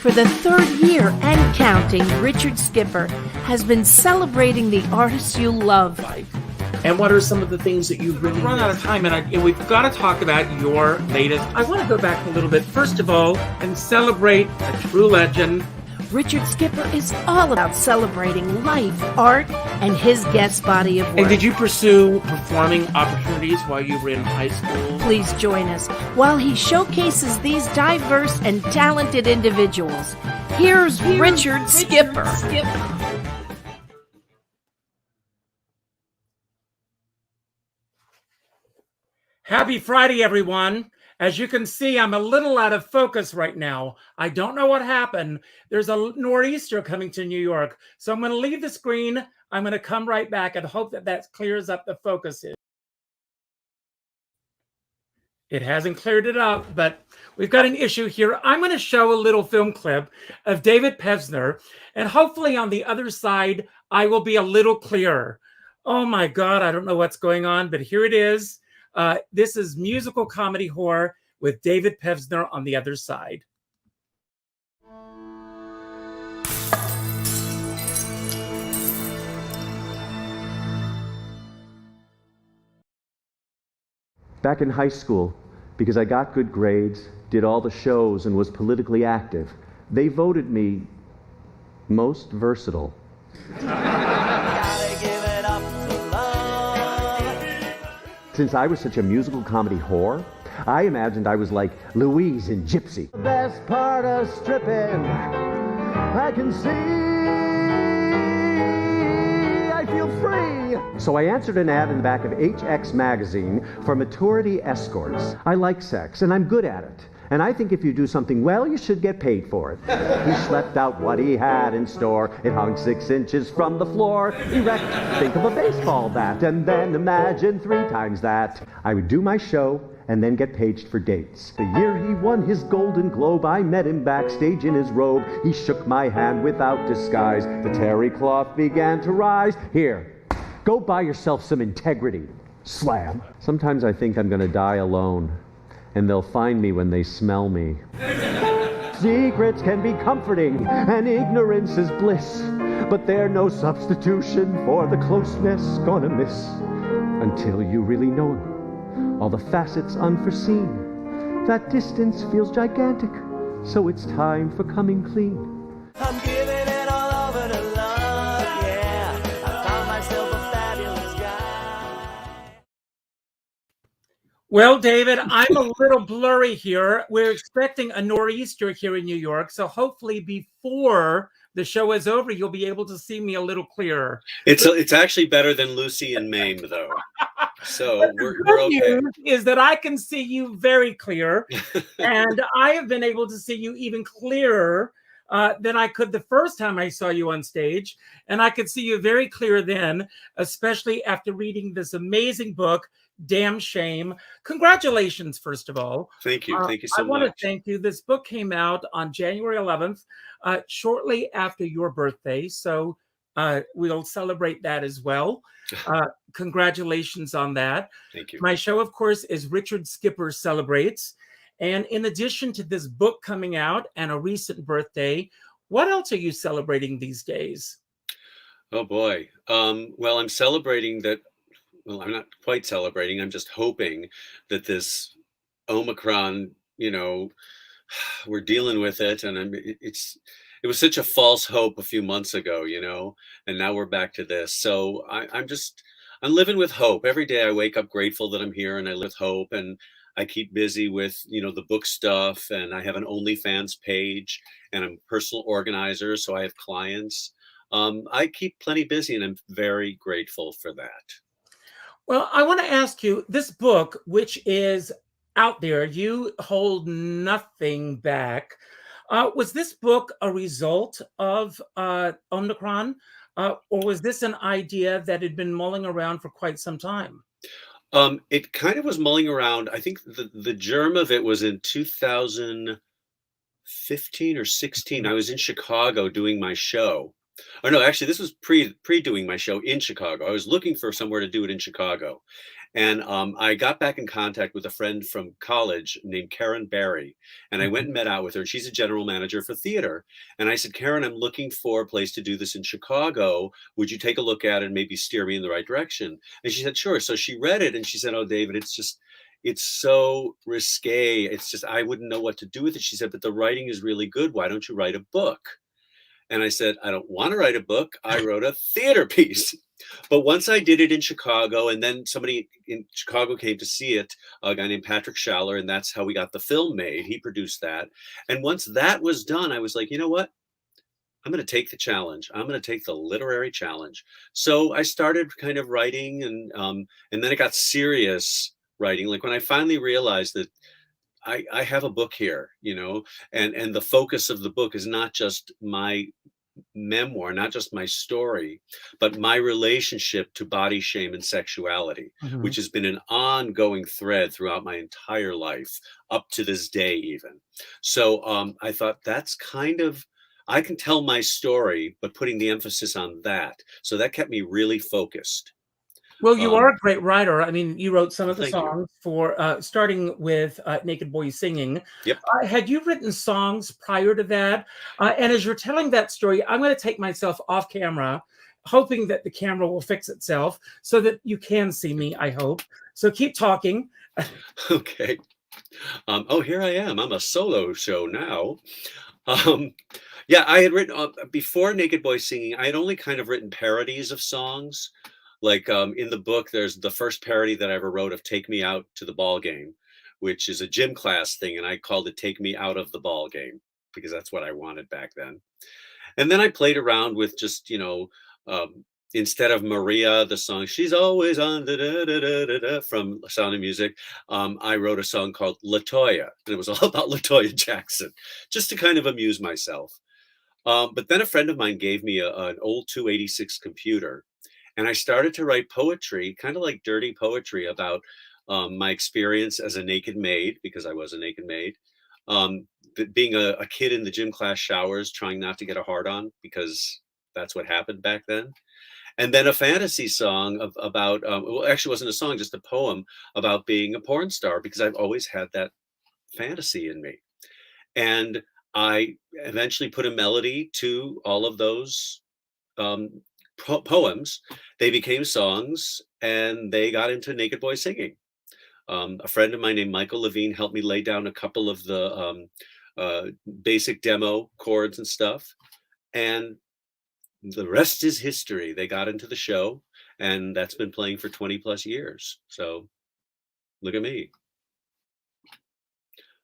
For the third year and counting, Richard Skipper has been celebrating the artists you love. And what are some of the things that you've really run out of time, and we've got to talk about your latest. I want to go back a little bit, first of all, and celebrate a true legend. Richard Skipper is all about celebrating life, art, and his guest body of work. And did you pursue performing opportunities while you were in high school? Please join us while he showcases these diverse and talented individuals. Here's Richard Skipper. Happy Friday, everyone. As you can see, I'm a little out of focus right now. I don't know what happened. There's a nor'easter coming to New York. So I'm going to leave the screen. I'm going to come right back and hope that clears up the focus. It hasn't cleared it up, but we've got an issue here. I'm going to show a little film clip of David Pevsner, and hopefully on the other side, I will be a little clearer. Oh my God, I don't know what's going on, but here it is. This is musical comedy horror with David Pevsner on the other side. Back in high school, because I got good grades, did all the shows, and was politically active, they voted me most versatile. Since I was such a musical comedy whore, I imagined I was like Louise in Gypsy. The best part of stripping, I can see, I feel free. So I answered an ad in the back of HX magazine for maturity escorts. I like sex, and I'm good at it. And I think if you do something well, you should get paid for it. He schlepped out what he had in store. It hung 6 inches from the floor. Erect, think of a baseball bat, and then imagine 3 times that. I would do my show and then get paged for dates. The year he won his Golden Globe, I met him backstage in his robe. He shook my hand without disguise. The terry cloth began to rise. Here, go buy yourself some integrity. Slam. Sometimes I think I'm gonna die alone, and they'll find me when they smell me. Secrets can be comforting, and ignorance is bliss, but they're no substitution for the closeness gonna miss. Until you really know him, all the facets unforeseen. That distance feels gigantic, so it's time for coming clean. I'm giving it all over to love, yeah. I found myself a fabulous guy. Well, David, I'm a little blurry here. We're expecting a nor'easter here in New York, so hopefully before the show is over, you'll be able to see me a little clearer. It's actually better than Lucy and Mame, though. So we're okay. News is that I can see you very clear, and I have been able to see you even clearer than I could the first time I saw you on stage, and I could see you very clear then, especially after reading this amazing book, Damn Shame. Congratulations, first of all. Thank you. Thank you so much. I want to thank you. This book came out on January 11th, shortly after your birthday. So we'll celebrate that as well. Congratulations on that. Thank you. My show, of course, is Richard Skipper Celebrates. And in addition to this book coming out and a recent birthday, what else are you celebrating these days? Oh, boy. Well, I'm celebrating that. Well, I'm not quite celebrating. I'm just hoping that this Omicron, we're dealing with it. And it was such a false hope a few months ago, and now we're back to this. So I'm living with hope. Every day I wake up grateful that I'm here, and I live with hope, and I keep busy with, the book stuff, and I have an OnlyFans page, and I'm a personal organizer. So I have clients. I keep plenty busy, and I'm very grateful for that. Well, I want to ask you, this book, which is out there, you hold nothing back. Was this book a result of Omicron, or was this an idea that had been mulling around for quite some time? It kind of was mulling around. I think the germ of it was in 2015 or 16. I was in Chicago doing my show. Oh no, actually, this was pre doing my show in Chicago. I was looking for somewhere to do it in Chicago, And I got back in contact with a friend from college named Karen Barry, and I went and met out with her. She's a general manager for theater. And I said, Karen, I'm looking for a place to do this in Chicago. Would you take a look at it and maybe steer me in the right direction? And she said, sure. So she read it and she said, oh, David, it's so risque. It's just, I wouldn't know what to do with it. She said, but the writing is really good. Why don't you write a book? And I said, I don't want to write a book. I wrote a theater piece. But once I did it in Chicago, and then somebody in Chicago came to see it, a guy named Patrick Schaller, and that's how we got the film made. He produced that. And once that was done, I was like, you know what? I'm going to take the challenge. I'm going to take the literary challenge. So I started kind of writing, and then it got serious writing. Like when I finally realized that I have a book here, and the focus of the book is not just my memoir, not just my story, but my relationship to body shame and sexuality, which has been an ongoing thread throughout my entire life, up to this day even. So I thought that's I can tell my story, but putting the emphasis on that. So that kept me really focused. Well, you are a great writer. I mean, you wrote some of the Thank you. songs for, starting with Naked Boys Singing. Yep. Had you written songs prior to that? And as you're telling that story, I'm going to take myself off camera, hoping that the camera will fix itself so that you can see me, I hope. So keep talking. Okay. Oh, here I am. I'm a solo show now. Yeah, I had written, before Naked Boys Singing, I had only kind of written parodies of songs. Like in the book, there's the first parody that I ever wrote of Take Me Out to the Ball Game, which is a gym class thing. And I called it Take Me Out of the Ball Game because that's what I wanted back then. And then I played around with just, instead of Maria, the song, She's Always on da, da, da, da, da, da, from Sound of Music, I wrote a song called LaToya. And it was all about LaToya Jackson, just to kind of amuse myself. But then a friend of mine gave me an old 286 computer. And I started to write poetry, kind of like dirty poetry about my experience as a naked maid, because I was a naked maid, being a kid in the gym class showers, trying not to get a hard on, because that's what happened back then. And then a fantasy song about, well, actually it wasn't a song, just a poem about being a porn star, because I've always had that fantasy in me. And I eventually put a melody to all of those poems. They became songs, and they got into Naked Boys Singing. A friend of mine named Michael Levine helped me lay down a couple of the basic demo chords and stuff, and the rest is history. They got into the show, and that's been playing for 20 plus years. So look at me.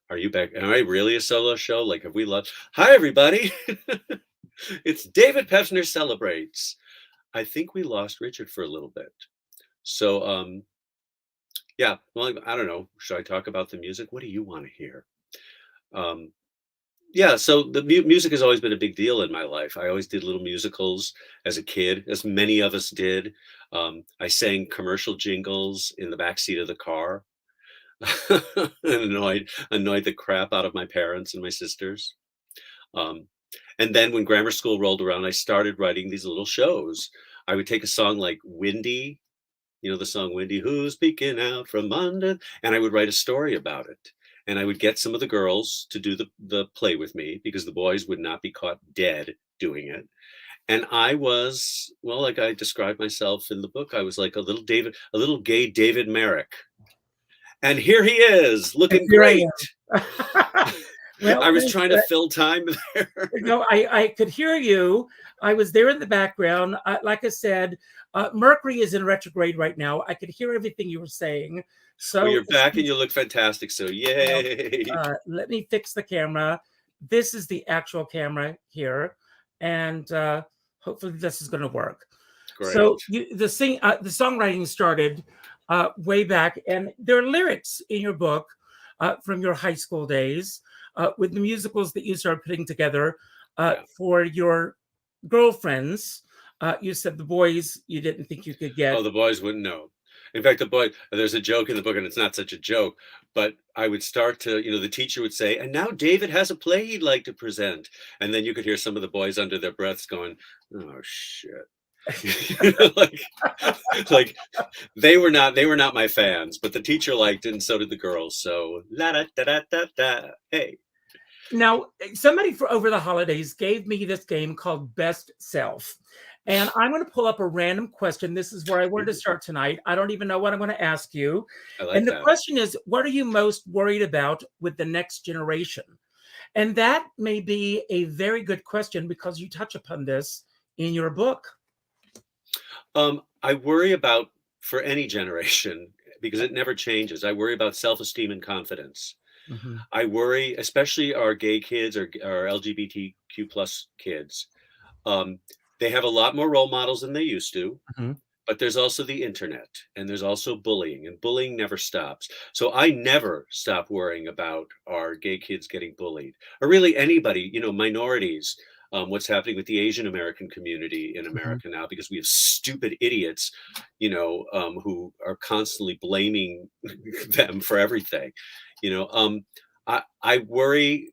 Are you back? Am I really a solo show? Like, have we lost? Hi, everybody. It's David Pevsner Celebrates. I think we lost Richard for a little bit. So, yeah, well, I don't know. Should I talk about the music? What do you want to hear? Yeah, so the music has always been a big deal in my life. I always did little musicals as a kid, as many of us did. I sang commercial jingles in the backseat of the car. And annoyed the crap out of my parents and my sisters. And then when grammar school rolled around, I started writing these little shows. I would take a song like Windy, the song Windy, who's peeking out from under, and I would write a story about it. And I would get some of the girls to do the play with me, because the boys would not be caught dead doing it. And I was, well, like I described myself in the book, I was like a little gay David Merrick. And here he is, looking great. Well, I was trying to fill time there. I could hear you. I was there in the background. Like I said, Mercury is in retrograde right now. I could hear everything you were saying. So well, you're back and you look fantastic. So yay. Let me fix the camera. This is the actual camera here. And hopefully this is going to work. Great. So the songwriting started way back. And there are lyrics in your book from your high school days. With the musicals that you started putting together for your girlfriends. You said the boys you didn't think you could get. Oh, the boys wouldn't know. In fact, there's a joke in the book, and it's not such a joke, but I would start to, the teacher would say, and now David has a play he'd like to present. And then you could hear some of the boys under their breaths going, oh, shit. like, like they were not my fans, but the teacher liked it, and so did the girls. So la da da da da da. Hey, Now, somebody for over the holidays gave me this game called Best Self. And I'm going to pull up a random question. This is where I wanted to start tonight. I don't even know what I'm going to ask you. I like And the that. question is, what are you most worried about with the next generation? And that may be a very good question because you touch upon this in your book. I worry about, for any generation, because it never changes. I worry about self-esteem and confidence. Mhm. I worry, especially our gay kids or our LGBTQ plus kids. They have a lot more role models than they used to, Mhm. but there's also the internet, and there's also bullying, and bullying never stops. So I never stop worrying about our gay kids getting bullied, or really anybody, minorities. What's happening with the Asian American community in Mhm. America now, because we have stupid idiots, who are constantly blaming them for everything. You know, um, I worry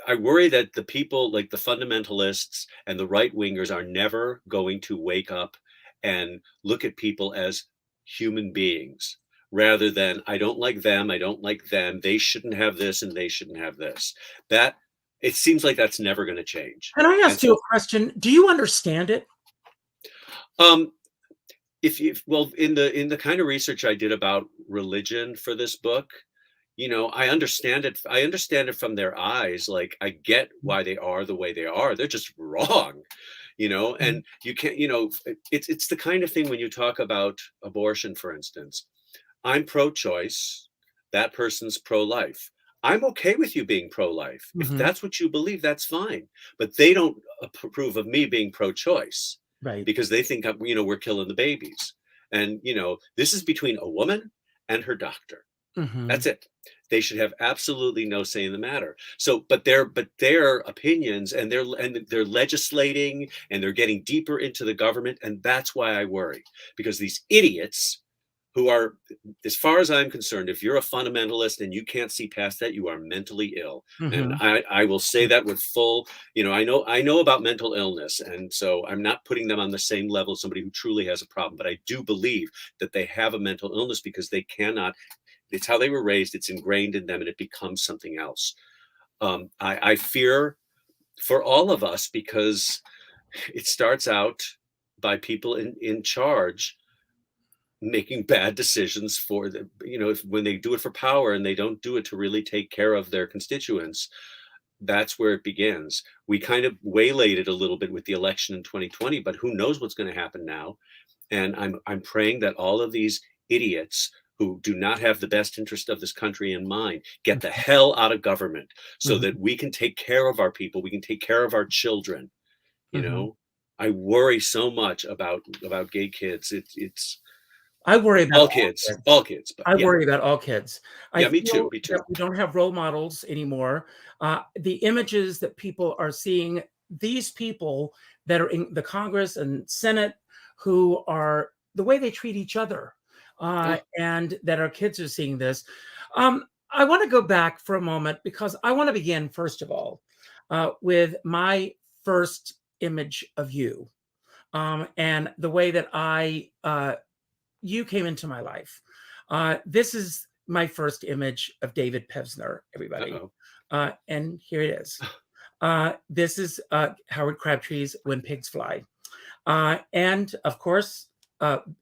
that the people like the fundamentalists and the right wingers are never going to wake up and look at people as human beings, rather than I don't like them, I don't like them, they shouldn't have this and they shouldn't have this. That it seems like that's never going to change. Can I And ask you a so, question? Do you understand it? um, if well, in the kind of research I did about religion for this book, I understand it. I understand it from their eyes. Like, I get why they are the way they are. They're just wrong, Mhm. and you can't, it's the kind of thing when you talk about abortion, for instance. I'm pro-choice, that person's pro-life. I'm okay with you being pro-life. If Mhm. that's what you believe, that's fine. But they don't approve of me being pro-choice Right. because they think we're killing the babies. And this is between a woman and her doctor. Mhm. That's it. They should have absolutely no say in the matter. So, but their opinions, and they're legislating, and they're getting deeper into the government, and that's why I worry, because these idiots who are, as far as I'm concerned, if you're a fundamentalist and you can't see past that, you are mentally ill. And Mhm. I will say that with full, I know about mental illness, and so I'm not putting them on the same level as somebody who truly has a problem, but I do believe that they have a mental illness because they cannot, it's how they were raised. It's ingrained in them, and it becomes something else. I fear for all of us, because it starts out by people in charge making bad decisions for the, when they do it for power and they don't do it to really take care of their constituents. That's where it begins. We kind of waylaid it a little bit with the election in 2020, but who knows what's going to happen now. And I'm praying that all of these idiots who do not have the best interest of this country in mind get the hell out of government, so Mhm. that we can take care of our people, we can take care of our children. You Mhm. know, I worry so much about gay kids. It's I worry about all all kids, kids. all kids. But I yeah, worry about all kids. I yeah, me too, feel me that too. we don't have role models anymore. The images that people are seeing, these people that are in the Congress and Senate, who are the way they treat each other, Oh, and that our kids are seeing this. I want to go back for a moment because I want to begin, first of all, with my first image of you, and the way that you came into my life. This is my first image of David Pevsner, everybody. uh-oh. And here it is. This is Howard Crabtree's When Pigs Fly. And of course,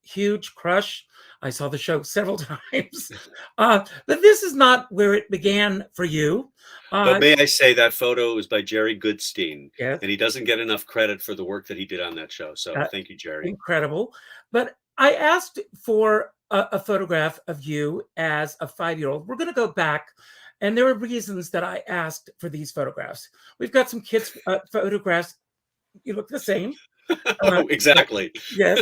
huge crush. I saw the show several times. But this is not where it began for you. But Uh, may I say that photo was by Jerry Goodstein, yes, and he doesn't get enough credit for the work that he did on that show. So uh, thank you, Jerry. incredible. But I asked for a photograph of you as a 5-year-old. We're going to go back, and there were reasons that I asked for these photographs. We've got some kids' photographs. You look the same. Uh, Oh, exactly. yes,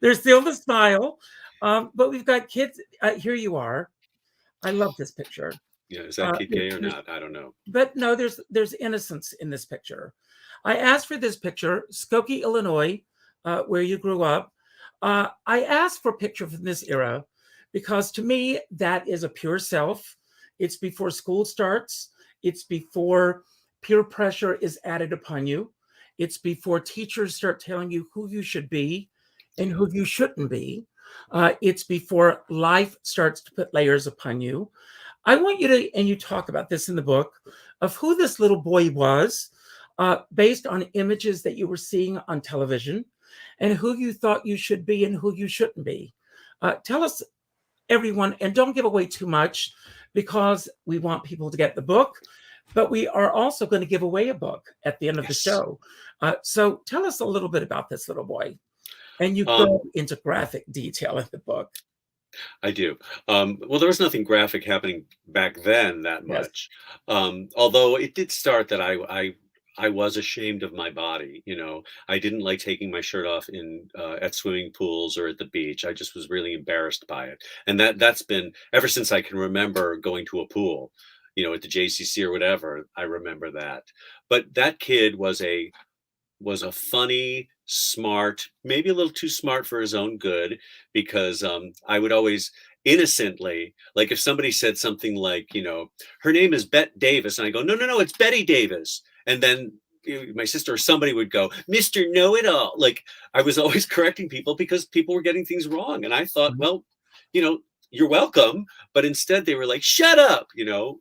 there's still the smile, but we've got kids. Here you are. I love this picture. Yeah, is that kid gay or There's not? I don't know. But no, there's innocence in this picture. I asked for this picture, Skokie, Illinois, where you grew up. I asked for a picture from this era because to me that is a pure self. It's before school starts. It's before peer pressure is added upon you, It's before teachers start telling you who you should be and who you shouldn't be. It's before life starts to put layers upon you. I want you to, and you talk about this in the book, of who this little boy was, based on images that you were seeing on television, and who you thought you should be and who you shouldn't be. Tell us, everyone, and don't give away too much, because we want people to get the book, but we are also going to give away a book at the end of the show. So tell us a little bit about this little boy. And you go into graphic detail in the book. I do. Well, there was nothing graphic happening back then that much. Although it did start that I was ashamed of my body. You know, I didn't like taking my shirt off in at swimming pools or at the beach. I just was really embarrassed by it. And that's been ever since I can remember going to a pool, you know, at the JCC or whatever. I remember that. But that kid was a funny, smart, maybe a little too smart for his own good, because I would always innocently, like if somebody said something like, you know, her name is Bet Davis, and I go, no, it's Betty Davis. And then my sister or somebody would go, Mr. Know-It-All. Like I was always correcting people because people were getting things wrong. And I thought, well, you know, you're welcome. But instead they were like, shut up, you know,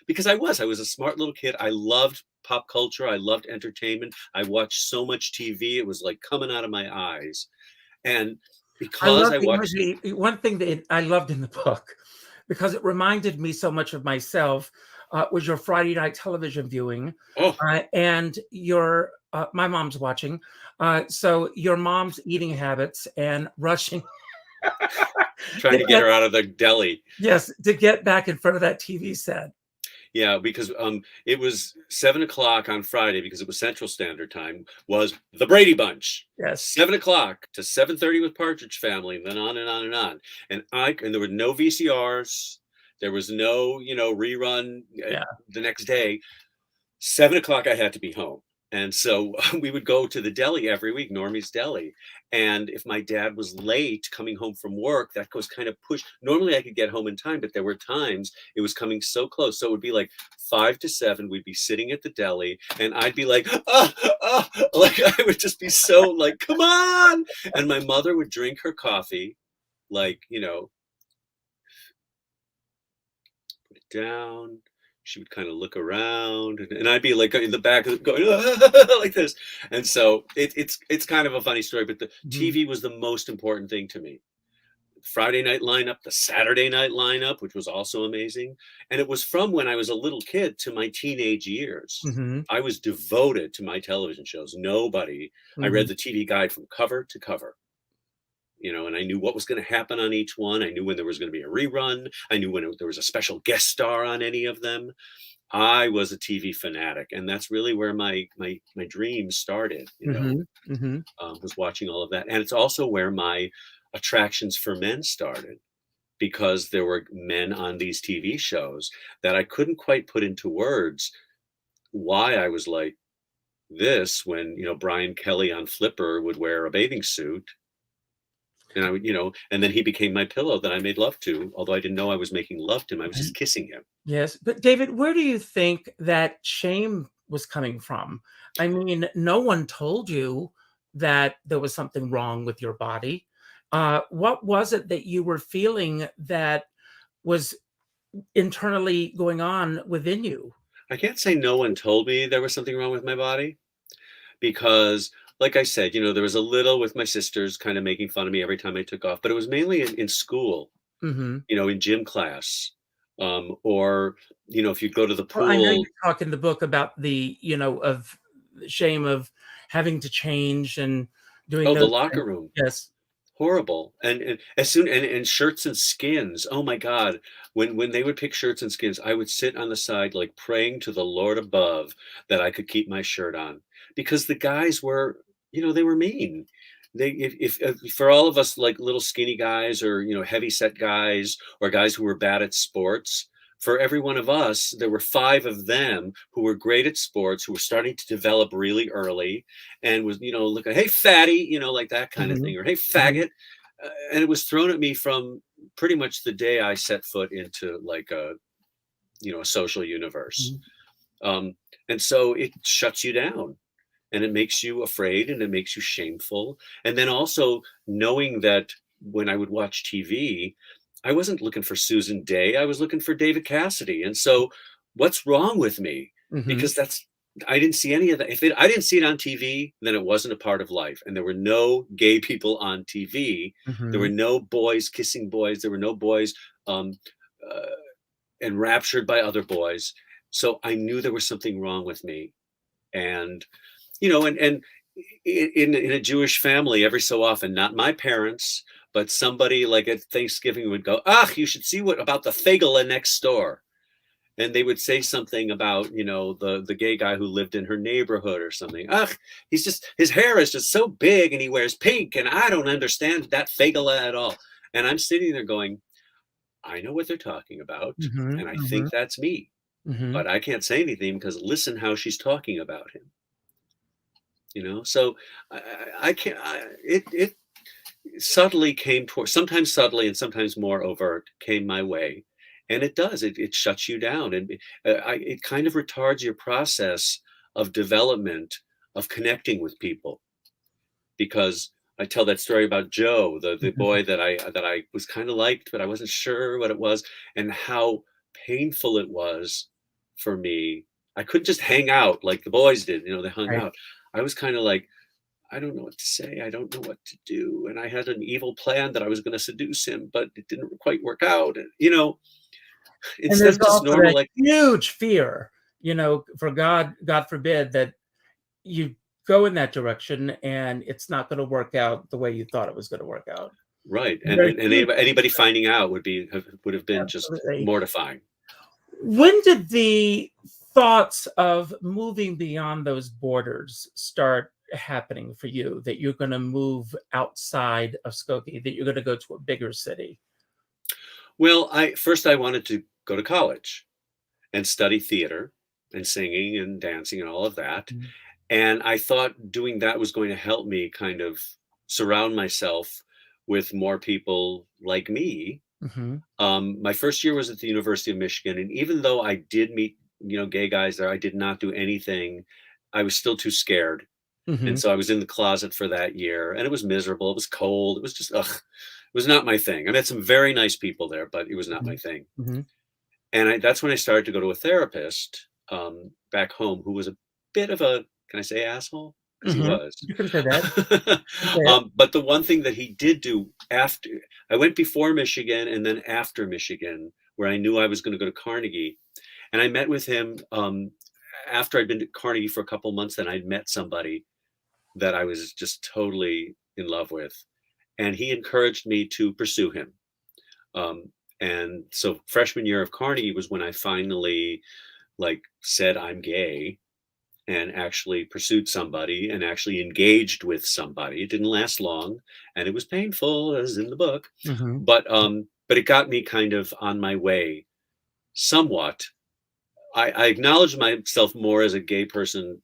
because I was a smart little kid. I loved pop culture. I loved entertainment. I watched so much TV. It was like coming out of my eyes. And because I watched one thing that I loved in the book, because it reminded me so much of myself, was your Friday night television viewing. And your my mom's watching. So your mom's eating habits and rushing. trying to get her out of the deli. Yes, to get back in front of that TV set. Yeah, because it was 7 o'clock on Friday, because it was Central Standard Time, was the Brady Bunch. Yes. 7 o'clock to 7:30 with Partridge Family, and then on and on and on. And there were no VCRs. There was no, you know, rerun the next day. 7 o'clock, I had to be home. And so we would go to the deli every week, Normie's Deli. And if my dad was late coming home from work, that was kind of pushed. Normally I could get home in time, but there were times it was coming so close. So it would be like 5 to 7. We'd be sitting at the deli and I'd be like, like I would just be so like, come on. And my mother would drink her coffee, like, you know, put it down. She would kind of look around, and I'd be like in the back going like this. And so it's kind of a funny story, but the TV was the most important thing to me. Friday night lineup, the Saturday night lineup, which was also amazing. And it was from when I was a little kid to my teenage years. I was devoted to my television shows. I read the TV guide from cover to cover. You know, and I knew what was going to happen on each one. I knew when there was going to be a rerun. I knew when there was a special guest star on any of them. I was a TV fanatic, and that's really where my dreams started. You know, was watching all of that, and it's also where my attractions for men started, because there were men on these TV shows that I couldn't quite put into words why I was like this when, you know, Brian Kelly on Flipper would wear a bathing suit. And I would, you know, and then he became my pillow that I made love to, although I didn't know I was making love to him. I was just kissing him. Yes. But David, where do you think that shame was coming from? I mean, no one told you that there was something wrong with your body. What was it that you were feeling that was internally going on within you? I can't say no one told me there was something wrong with my body, because like I said, you know, there was a little with my sisters kind of making fun of me every time I took off, but it was mainly in school, you know, in gym class, or, you know, if you go to the pool. Well, I know you talk in the book about the, you know, of shame of having to change and doing the locker room. Yes. Horrible. And as soon and shirts and skins. Oh my God. When they would pick shirts and skins, I would sit on the side like praying to the Lord above that I could keep my shirt on, because the guys were, you know, they were mean. If for all of us, like little skinny guys, or, you know, heavy set guys, or guys who were bad at sports, for every one of us, there were 5 of them who were great at sports, who were starting to develop really early, and was, you know, look at, hey, fatty, you know, like that kind of thing, or hey, faggot. And it was thrown at me from pretty much the day I set foot into like a, you know, a social universe. And so it shuts you down. and it makes you afraid and it makes you shameful. And then also knowing that when I would watch TV, I wasn't looking for Susan Day, I was looking for David Cassidy. And so what's wrong with me? Mhm. Because I didn't see any of that. I didn't see it on TV, then it wasn't a part of life. And there were no gay people on TV. There were Mhm. no boys kissing boys. There were no boys um, uh, enraptured by other boys. So I knew there was something wrong with me. And, and in a Jewish family, every so often, not my parents, but somebody like at Thanksgiving would go, you should see what about the Fagela next door. And they would say something about, the gay guy who lived in her neighborhood or something. His hair is just so big and he wears pink and I don't understand that Fagela at all. And I'm sitting there going, I know what they're talking about. Mhm. And I Mhm. think that's me, Mhm. but I can't say anything because listen how she's talking about him. So I can't, it subtly came toward, sometimes subtly and sometimes more overt, came my way. And it does, it shuts you down. And it kind of retards your process of development, of connecting with people. Because I tell that story about Joe, the Mhm. boy that I was kind of liked, but I wasn't sure what it was, and how painful it was for me. I couldn't just hang out like the boys did, they hung Right. out. I was kind of like, I don't know what to say. I don't know what to do. And I had an evil plan that I was going to seduce him, but it didn't quite work out. And, And instead there's of just also normal, that like, huge fear, for God forbid that you go in that direction and it's not going to work out the way you thought it was going to work out. right. And, There's and huge anybody finding out would have been just absolutely. mortifying. When did the thoughts of moving beyond those borders start happening for you? That you're going to move outside of Skokie, that you're going to go to a bigger city? Well, I wanted to go to college and study theater and singing and dancing and all of that. Mhm. And I thought doing that was going to help me kind of surround myself with more people like me. Mhm. My first year was at the University of Michigan, and even though I did meet, gay guys there, I did not do anything. I was still too scared, and Mhm. so I was in the closet for that year, and it was miserable. It was cold. It was just ugh. It was not my thing. I met some very nice people there, but it was not my Mhm. thing. Mhm. And that's when I started to go to a therapist back home, who was a bit of a, can I say asshole? Because he Mhm. was. You can say that. You can say it. But the one thing that he did do after, I went before Michigan and then after Michigan, where I knew I was going to go to Carnegie. And I met with him after I'd been to Carnegie for a couple months. Then I'd met somebody that I was just totally in love with. And he encouraged me to pursue him. Um, and so freshman year of Carnegie was when I finally like said I'm gay and actually pursued somebody and actually engaged with somebody. It didn't last long and it was painful, as in the book, Mhm. but it got me kind of on my way somewhat. I acknowledged myself more as a gay person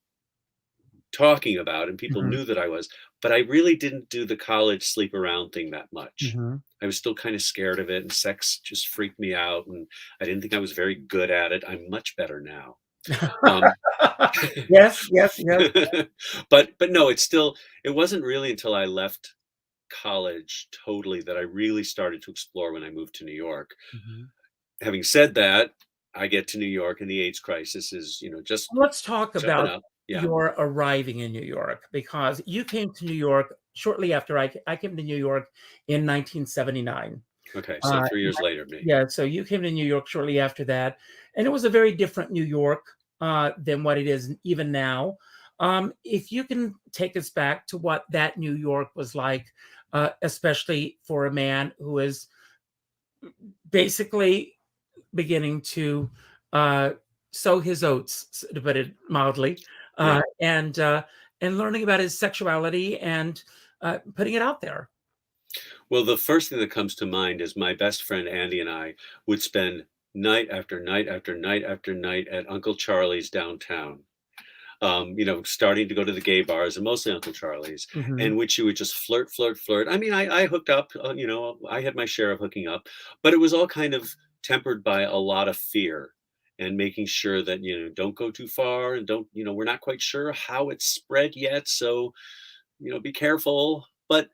talking about, and people Mhm. knew that I was, but I really didn't do the college sleep around thing that much. Mhm. I was still kind of scared of it, and sex just freaked me out, and I didn't think I was very good at it. I'm much better now. Um, Yes, yes, yes. but no, it wasn't really until I left college totally that I really started to explore when I moved to New York. Mhm. Having said that, I get to New York and the AIDS crisis is, just Let's talk jumping about up. Yeah. your arriving in New York, because you came to New York shortly after I came to New York in 1979. Okay. So Uh, 3 years later, me. yeah, so you came to New York shortly after that, and it was a very different New York than what it is even now. If you can take us back to what that New York was like, especially for a man who is basically beginning to uh, sow his oats, to put it mildly, Yeah. And learning about his sexuality and putting it out there. Well, the first thing that comes to mind is my best friend Andy and I would spend night after night after night after night at Uncle Charlie's downtown. Starting to go to the gay bars and mostly Uncle Charlie's, Mhm. in which you would just flirt, flirt, flirt. I mean, I hooked up, I had my share of hooking up, but it was all kind of tempered by a lot of fear. and making sure that, don't go too far, and don't, we're not quite sure how it's spread yet. So, be careful. But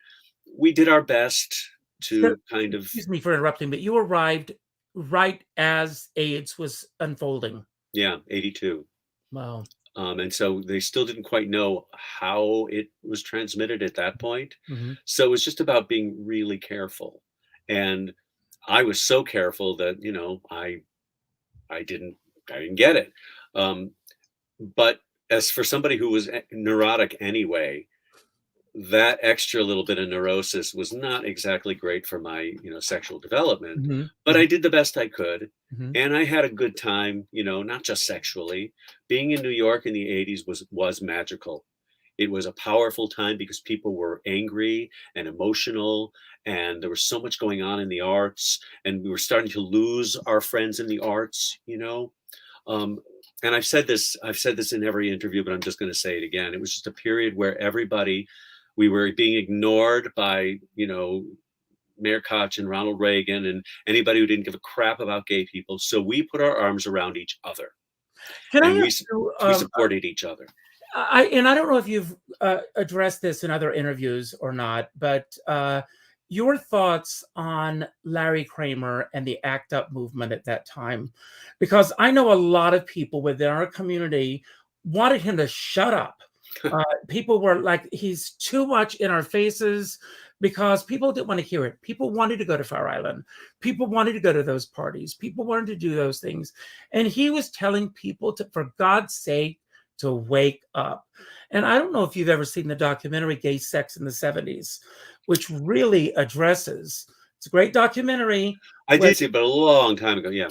we did our best So, to kind of, excuse me for interrupting, but you arrived right as AIDS was unfolding. yeah, 82. Wow. And so they still didn't quite know how it was transmitted at that point. Mhm. So it was just about being really careful. And I was so careful that, I didn't get it. But as for somebody who was neurotic anyway, that extra little bit of neurosis was not exactly great for my, sexual development. Mhm. But I did the best I could. Mhm. And I had a good time, not just sexually. Being in New York in the 80s was magical. It was a powerful time because people were angry and emotional, and there was so much going on in the arts, and we were starting to lose our friends in the arts. Um, and I've said this in every interview, but I'm just going to say it again. It was just a period where we were being ignored by, Mayor Koch and Ronald Reagan and anybody who didn't give a crap about gay people. So we put our arms around each other, Can I and ask you, we supported each other. I don't know if you've addressed this in other interviews or not, but your thoughts on Larry Kramer and the ACT UP movement at that time, because I know a lot of people within our community wanted him to shut up. People were like, he's too much in our faces, because people didn't want to hear it. People wanted to go to Fire Island. People wanted to go to those parties. People wanted to do those things. And he was telling people to, for God's sake, to wake up. And I don't know if you've ever seen the documentary Gay Sex in the 70s, which really addresses, it's a great documentary. I did see it, but a long time ago. Yeah.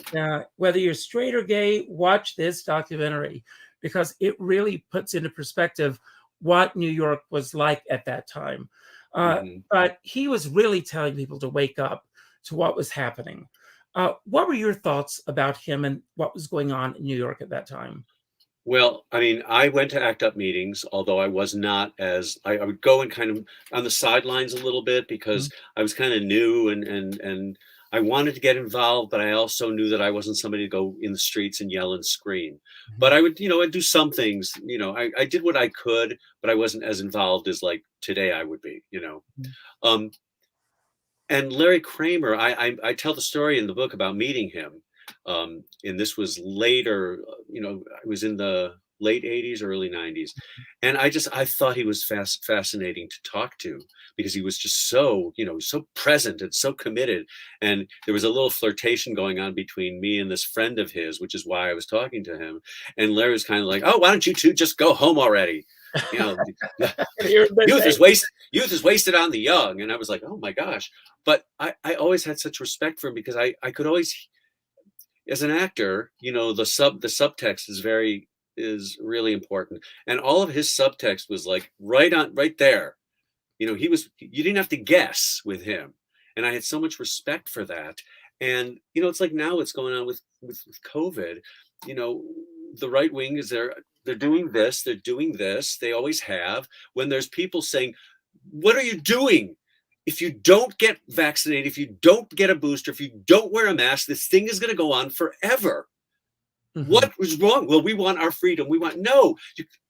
Whether you're straight or gay, watch this documentary, because it really puts into perspective what New York was like at that time. But he was really telling people to wake up to what was happening. What were your thoughts about him and what was going on in New York at that time? Well, I mean, I went to ACT UP meetings, although I was not as I would go and kind of on the sidelines a little bit because I was kind of new and I wanted to get involved, but I also knew that I wasn't somebody to go in the streets and yell and scream. But I would, I'd do some things, I did what I could, but I wasn't as involved as like today I would be. And Larry Kramer, I tell the story in the book about meeting him. And this was later, I was in the late 80s, early 90s. And I thought he was fascinating to talk to because he was just so, so present and so committed. And there was a little flirtation going on between me and this friend of his, which is why I was talking to him. And Larry was kind of like, oh, why don't you two just go home already? Youth is wasted on the young. And I was like, oh my gosh. But I always had such respect for him because I could always, as an actor, the subtext is really important. And all of his subtext was like right there. You didn't have to guess with him. And I had so much respect for that. And, it's like now what's going on with COVID, the right wing is they're doing this, they always have. When there's people saying, what are you doing? If you don't get vaccinated, if you don't get a booster, if you don't wear a mask, this thing is going to go on forever. What was wrong? Well, we want our freedom. We want,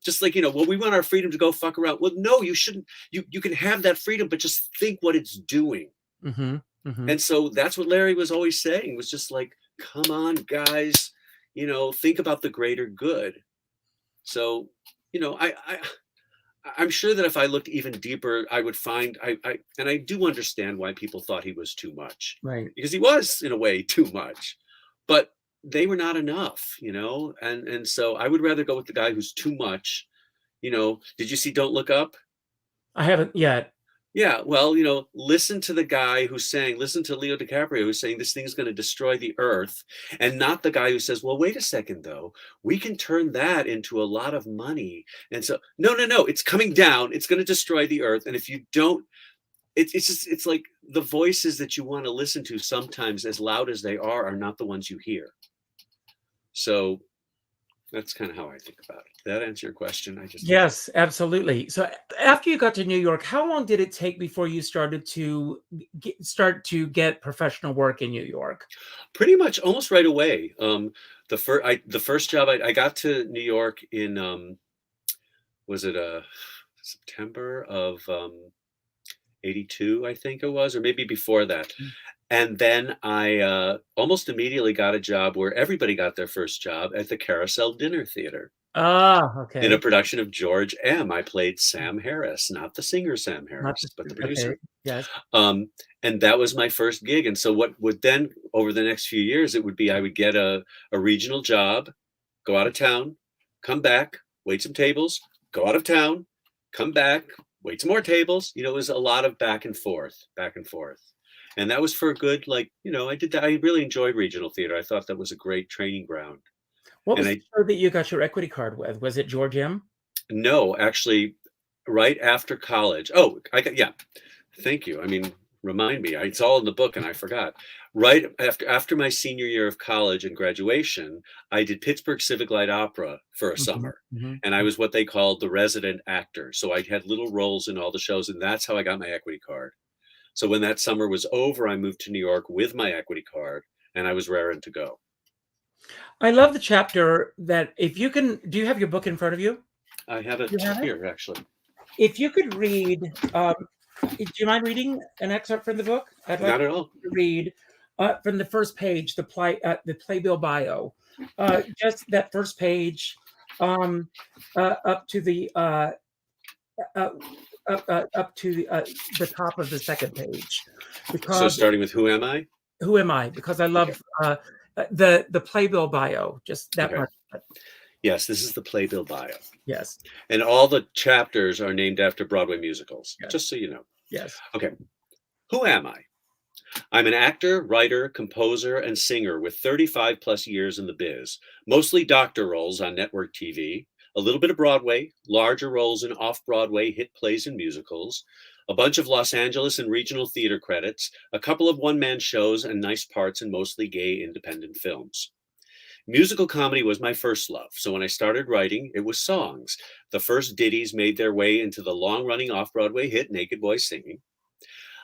just like, well, we want our freedom to go fuck around. Well, no, you shouldn't. You can have that freedom, but just think what it's doing. And so that's what Larry was always saying, was just like, come on, guys, think about the greater good. So, I'm sure that if I looked even deeper, I would find and I do understand why people thought he was too much, Right? Because he was in a way too much, but they were not enough, and so I would rather go with the guy who's too much. Did you see Don't Look Up? I haven't yet. Yeah, well, listen to the guy listen to Leo DiCaprio who's saying this thing's going to destroy the earth, and not the guy who says, well, wait a second, though, we can turn that into a lot of money. And so, no, it's coming down. It's going to destroy the earth. And if you don't, it's like the voices that you want to listen to sometimes, as loud as they are not the ones you hear. So that's kind of how I think about it. Did that answer your question? Yes, absolutely. So after you got to New York, how long did it take before you started to start to get professional work in New York? Pretty much almost right away. the first job I got to New York in was it September of 82, I think it was, or maybe before that. And then I almost immediately got a job where everybody got their first job at the Carousel Dinner Theater. Ah, In a okay. production of George M. I played Sam Harris, not the singer Sam Not Harris, the, but the okay. producer. Yes. And that was my first gig. And so what would then, over the next few years, it would be I would get a regional job, go out of town, come back, wait some tables, go out of town, come back, wait some more tables. You know, it was a lot of back and forth, back and forth. And that was for a good, like, you know, I did that. I really enjoyed regional theater. I thought that was a great training ground. What And was the show that you got your equity card with? Was it George M? no, actually, right after college. Oh, yeah. Thank you. I mean, remind me. It's all in the book, and I forgot. Right after my senior year of college and graduation, I did Pittsburgh Civic Light Opera for a summer, and I was what they called the resident actor. So I had little roles in all the shows, and that's how I got my equity card. So when that summer was over, I moved to New York with my equity card, and I was raring to go. I love the chapter that if you can, do you have your book in front of you? I have it You have it? here, actually. If you could read, do you mind reading an excerpt from the book? I'd like Not at all. to read from the first page, the playbill bio, just that first page, up to the up to the top of the second page. So Because starting with Who Am I? who am I? Because I love the playbill bio, just that Okay. much. Yes, this is the playbill bio. Yes, And all the chapters are named after Broadway musicals, Yes. just so you know. yes. Okay. Who am I? I'm an actor, writer, composer, and singer with 35 plus years in the biz, mostly doctor roles on network TV, a little bit of Broadway, larger roles in off-Broadway hit plays and musicals, a bunch of Los Angeles and regional theater credits, a couple of one-man shows, and nice parts in mostly gay independent films. Musical comedy was my first love, so when I started writing, it was songs. The first ditties made their way into the long-running off-Broadway hit Naked Boy Singing.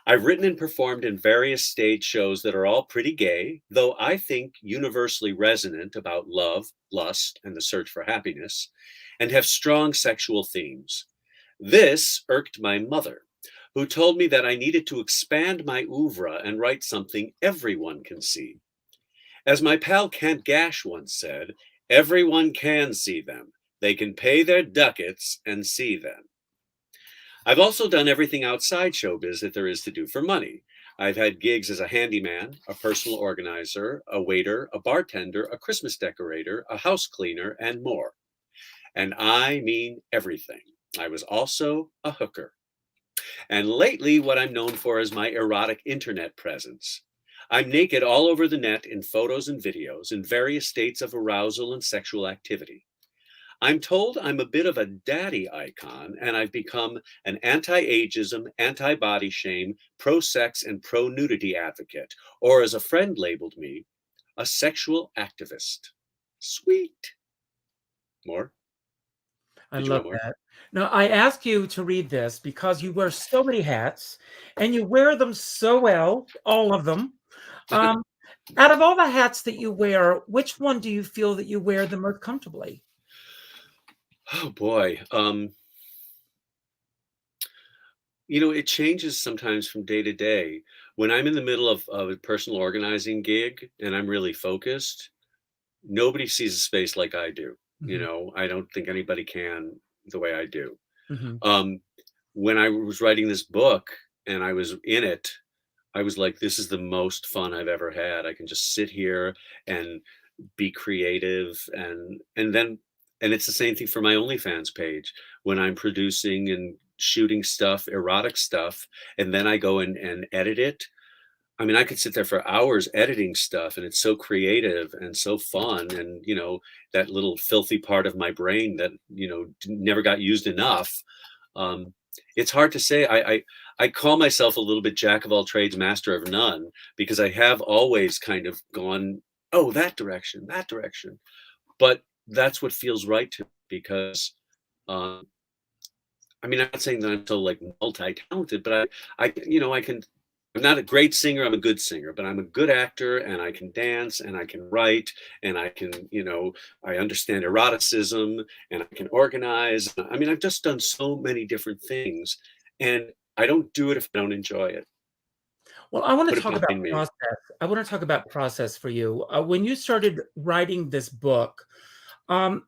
I've written and performed in various stage shows that are all pretty gay, though I think universally resonant about love, lust, and the search for happiness, and have strong sexual themes. This irked my mother, who told me that I needed to expand my oeuvre and write something everyone can see. As my pal Kent Gash once said, everyone can see them. They can pay their ducats and see them. I've also done everything outside showbiz that there is to do for money. I've had gigs as a handyman, a personal organizer, a waiter, a bartender, a Christmas decorator, a house cleaner, and more. And I mean everything. I was also a hooker. And lately, what I'm known for is my erotic internet presence. I'm naked all over the net in photos and videos in various states of arousal and sexual activity. I'm told I'm a bit of a daddy icon, and I've become an anti-ageism, anti-body shame, pro-sex, and pro-nudity advocate, or as a friend labeled me, a sexual activist. Sweet. More? I Did you love want more? that. Now, I ask you to read this because you wear so many hats and you wear them so well, all of them. Out of all the hats that you wear, which one do you feel that you wear the most comfortably? Oh boy. You know, it changes sometimes from day to day. When I'm in the middle of a personal organizing gig and I'm really focused, nobody sees a space like I do. You Mhm. know, I don't think anybody can the way I do. Mhm. When I was writing this book and I was in it, I was like, this is the most fun I've ever had. I can just sit here and be creative and it's the same thing for my OnlyFans page. When I'm producing and shooting stuff, erotic stuff, and then I go and edit it. I mean, I could sit there for hours editing stuff and it's so creative and so fun. And, you know, that little filthy part of my brain that, you know, never got used enough. It's hard to say. I call myself a little bit jack of all trades, master of none, because I have always kind of gone, oh, that direction. But that's what feels right to me because, I mean, I'm not saying that I'm so like multi-talented, but I, you know, I can I'm not a great singer, I'm a good singer, but I'm a good actor, and I can dance and I can write and I can, I understand eroticism and I can organize. I mean, I've just done so many different things, and I don't do it if I don't enjoy it. Well, I want Put to it talk about behind me. process. I want to talk about process for you. When you started writing this book, um,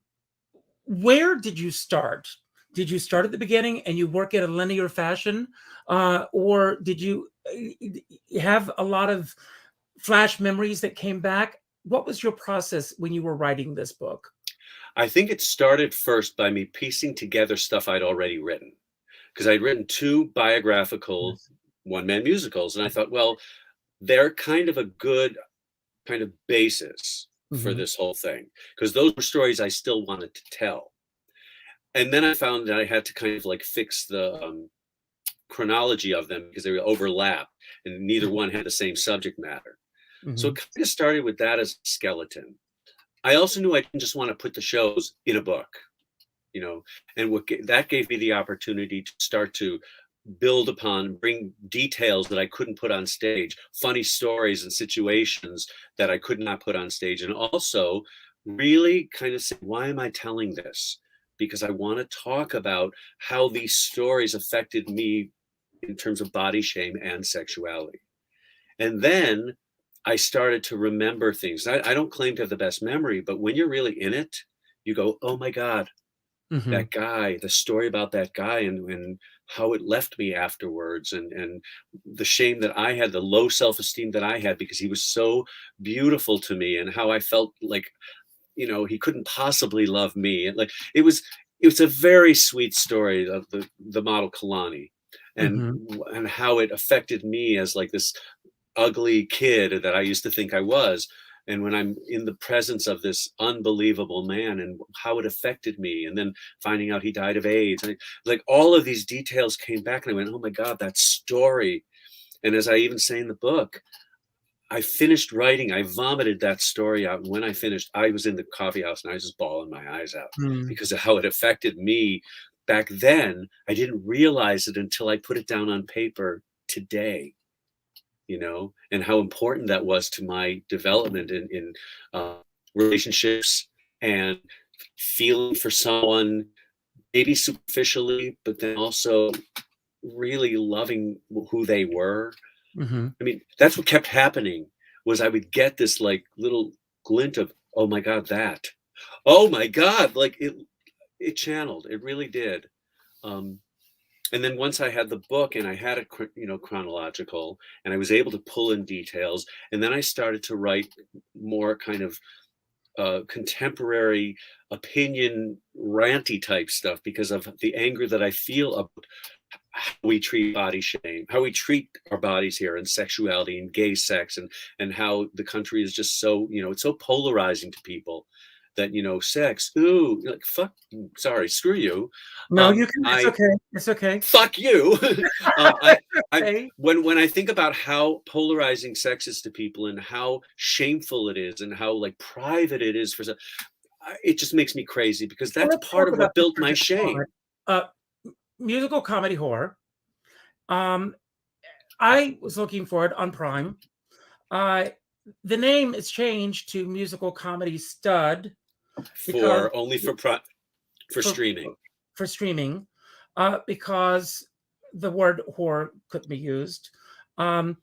where did you start? Did you start at the beginning and you work in a linear fashion? Or did you have a lot of flash memories that came back? What was your process when you were writing this book? I think it started first by me piecing together stuff I'd already written, because I'd written two biographical Yes. one-man musicals, and I thought, well, they're kind of a good kind of basis for Mhm. this whole thing, because those were stories I still wanted to tell. And then I found that I had to kind of like fix the chronology of them because they were overlap and neither one had the same subject matter. So it Mhm. kind of started with that as a skeleton. I also knew I didn't just want to put the shows in a book, you know, and that gave me the opportunity to start to build upon, bring details that I couldn't put on stage, funny stories and situations that I could not put on stage, and also really kind of say, why am I telling this? Because I want to talk about how these stories affected me in terms of body shame and sexuality. And then I started to remember things. I don't claim to have the best memory, but when you're really in it, you go, oh my God, Mhm. that guy, the story about that guy and how it left me afterwards, and the shame that I had, the low self-esteem that I had because he was so beautiful to me, and how I felt like, he couldn't possibly love me. And like it was a very sweet story of the model Kalani, and Mhm. and how it affected me as like this ugly kid that I used to think I was. And when I'm in the presence of this unbelievable man and how it affected me, and then finding out he died of AIDS, and like all of these details came back, and I went, oh my God, that story. And as I even say in the book, I finished writing, I vomited that story out. And when I finished, I was in the coffee house and I was just bawling my eyes out Mm. because of how it affected me back then. I didn't realize it until I put it down on paper today, and how important that was to my development in uh, relationships and feeling for someone, maybe superficially, but then also really loving who they were. Mhm. I mean, that's what kept happening was I would get this like little glint of, oh my God, that. Oh my God, like it channeled. It really did. Um, and then once I had the book and I had it, chronological, and I was able to pull in details, and then I started to write more kind of contemporary opinion ranty type stuff because of the anger that I feel about how we treat body shame, how we treat our bodies here, and sexuality and gay sex, and how the country is just so, it's so polarizing to people that, sex, ooh, like fuck, sorry, screw you. No, you can. It's I okay. It's okay. fuck you. I Okay. when I think about how polarizing sex is to people and how shameful it is and how like private it is for some, it just makes me crazy because Well, that's let's part talk of about what this built for my just a shame. moment. Uh, Musical comedy horror. Um, I was looking for it on Prime. Uh, the name is changed to musical comedy stud because For only for for streaming. for streaming, because the word horror couldn't be used. Um,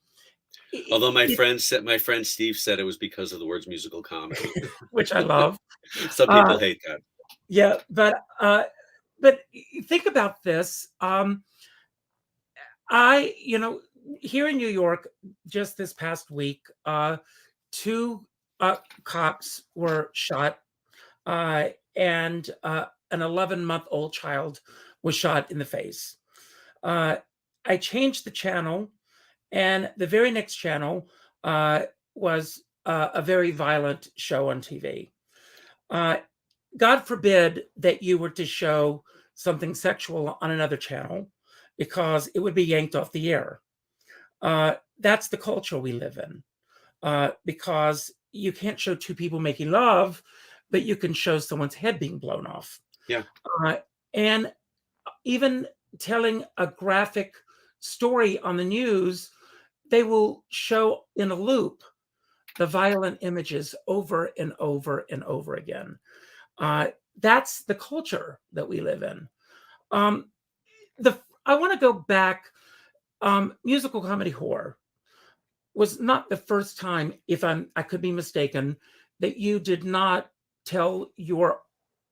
Although it, my friend Steve said it was because of the words musical comedy. which I love. Some Uh, people hate that. yeah, but think about this. Here in New York, just this past week, two cops were shot, and an 11-month-old child was shot in the face. Uh, I changed the channel, and the very next channel was a very violent show on TV. Uh, God forbid that you were to show something sexual on another channel because it would be yanked off the air. That's the culture we live in, because you can't show two people making love, but you can show someone's head being blown off. Yeah. And even telling a graphic story on the news they will show in a loop the violent images over and over and over again. That's the culture that we live in. Um, I want to go back. Musical comedy horror was not the first time, if I could be mistaken, that you did not tell your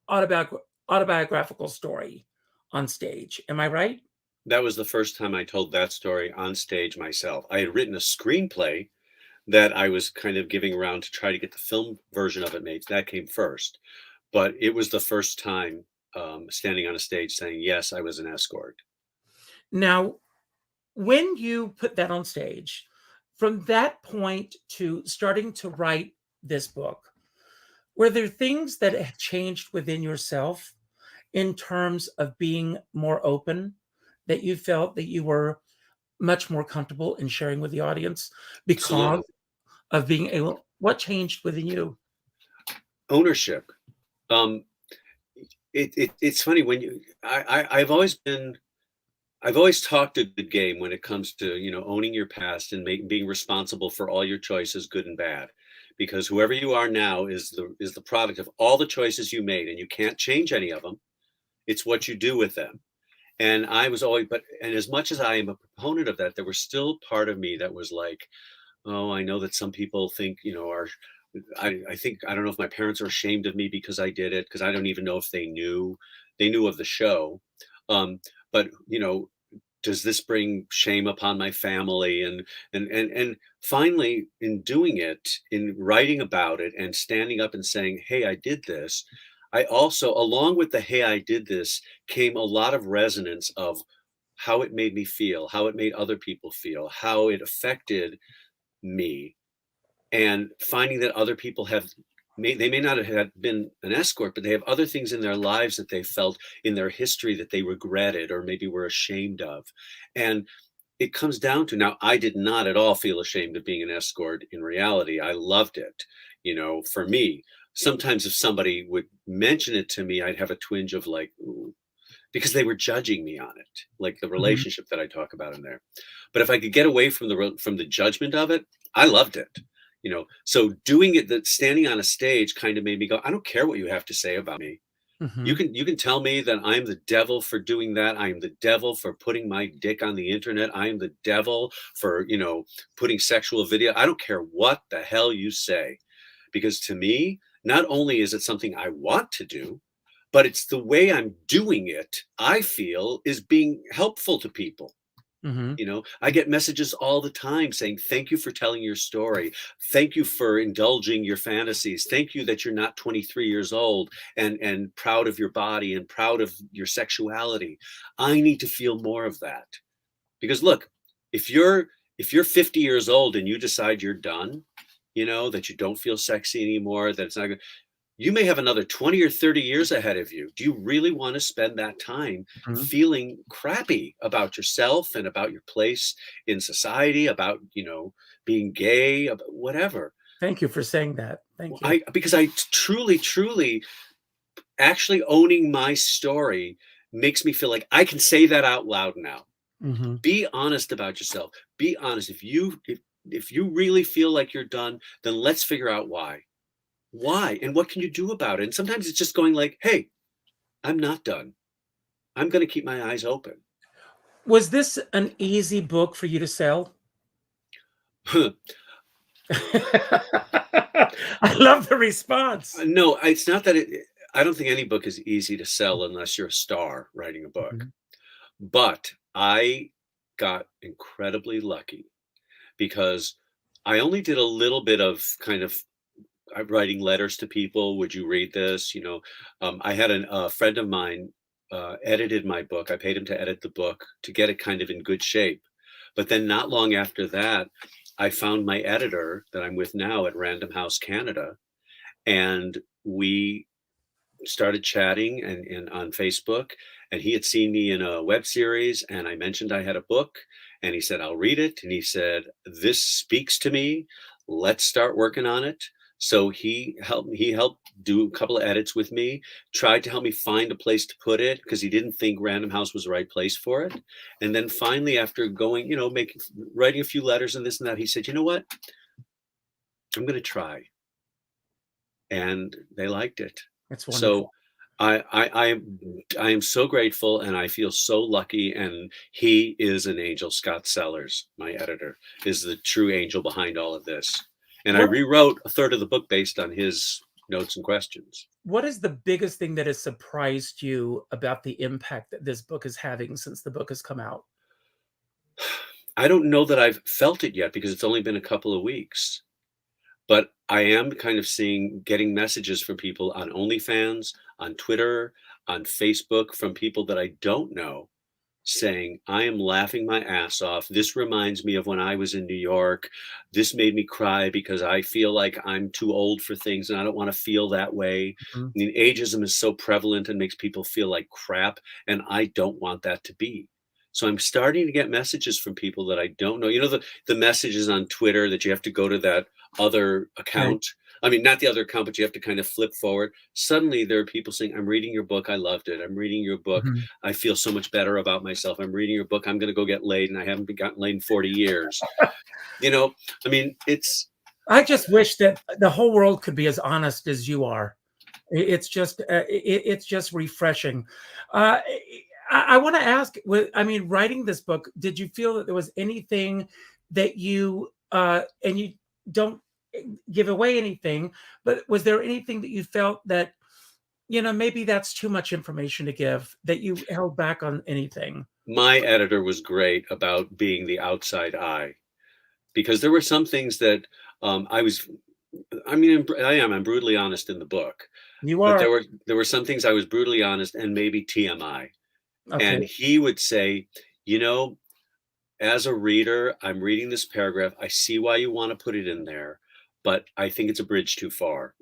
autobiographical story on stage. Am I right? That was the first time I told that story on stage myself. I had written a screenplay that I was kind of giving around to try to get the film version of it made. That came first, but it was the first time standing on a stage saying, yes, I was an escort. Now, when you put that on stage, from that point to starting to write this book, were there things that had changed within yourself in terms of being more open, that you felt that you were much more comfortable in sharing with the audience because Absolutely. of being able, what changed within you? Ownership. It's funny when I've always talked a good game when it comes to, owning your past and being responsible for all your choices, good and bad, because whoever you are now is the product of all the choices you made, and you can't change any of them. It's what you do with them. And I was always, and as much as I am a proponent of that, there was still part of me that was like, oh, I know that some people think, I think, I don't know if my parents are ashamed of me because I did it, because I don't even know if they knew of the show. But, does this bring shame upon my family? And finally, in doing it, in writing about it and standing up and saying, hey, I did this, I also, along with the hey, I did this, came a lot of resonance of how it made me feel, how it made other people feel, how it affected me, and finding that other people they may not have been an escort, but they have other things in their lives that they felt in their history that they regretted or maybe were ashamed of. And it comes down to, now, I did not at all feel ashamed of being an escort. In reality, I loved it. For me, sometimes if somebody would mention it to me, I'd have a twinge of like, ooh, because they were judging me on it, like the relationship that I talk about in there. But if I could get away from the judgment of it, I loved it. So doing it, that standing on a stage kind of made me go, I don't care what you have to say about me. You can tell me that I'm the devil for doing that. I am the devil for putting my dick on the internet. I am the devil for, putting sexual video. I don't care what the hell you say, because to me, not only is it something I want to do, but it's the way I'm doing it, I feel, is being helpful to people. I get messages all the time saying, thank you for telling your story. Thank you for indulging your fantasies. Thank you that you're not 23 years old and proud of your body and proud of your sexuality. I need to feel more of that. Because look, if you're 50 years old and you decide you're done, that you don't feel sexy anymore, that it's not good, you may have another 20 or 30 years ahead of you. Do you really want to spend that time feeling crappy about yourself and about your place in society, about, being gay, about whatever? Thank you for saying that. Thank you. Because I truly, truly, actually owning my story makes me feel like I can say that out loud now. Be honest about yourself. Be honest. If you really feel like you're done, then let's figure out why. Why? And what can you do about it? And sometimes it's just going like, hey, I'm not done. I'm going to keep my eyes open. Was this an easy book for you to sell? I love the response. No, it's not that I don't think any book is easy to sell unless you're a star writing a book. But I got incredibly lucky because I only did a little bit of kind of writing letters to people. Would you read this? I had a friend of mine edited my book. I paid him to edit the book to get it kind of in good shape. But then not long after that, I found my editor that I'm with now at Random House Canada. And we started chatting and on Facebook, and he had seen me in a web series, and I mentioned I had a book, and he said, I'll read it. And he said, this speaks to me. Let's start working on it. So he helped do a couple of edits with me, tried to help me find a place to put it because he didn't think Random House was the right place for it. And then finally, after going, writing a few letters and this and that, he said, "You know what? I'm going to try." And they liked it. That's wonderful. So I am so grateful, and I feel so lucky. And he is an angel. Scott Sellers, my editor, is the true angel behind all of this. And I rewrote a third of the book based on his notes and questions. What is the biggest thing that has surprised you about the impact that this book is having since the book has come out? I don't know that I've felt it yet because it's only been a couple of weeks. But I am kind of getting messages from people on OnlyFans, on Twitter, on Facebook, from people that I don't know, saying, "I am laughing my ass off. This reminds me of when I was in New York. This made me cry because I feel like I'm too old for things and I don't want to feel that way." Mhm. I mean, ageism is so prevalent and makes people feel like crap, and I don't want that to be. So I'm starting to get messages from people that I don't know. The messages on Twitter that you have to go to that other account. I mean, not the other account, but you have to kind of flip forward. Suddenly there are people saying, "I'm reading your book. I loved it. I'm reading your book. Mhm. I feel so much better about myself. I'm reading your book. I'm going to go get laid, and I haven't gotten laid in 40 years." I mean, I just wish that the whole world could be as honest as you are. It's just refreshing. Uh, I want to ask, I mean, writing this book, did you feel that there was anything that and you don't give away anything, but was there anything that you felt that, maybe that's too much information to give, that you held back on anything? my editor was great about being the outside eye because there were some things that I'm brutally honest in the book, You but are. there were some things I was brutally honest and maybe TMI. Okay. And he would say, you know, as a reader, I'm reading this paragraph. I see why you want to put it in there, but I think it's a bridge too far.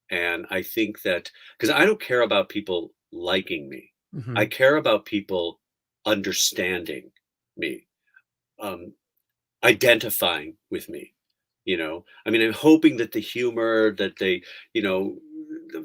And I think that because I don't care about people liking me, I Mhm. care about people understanding me, um, identifying with me. I mean, I'm hoping that the humor that they, you know,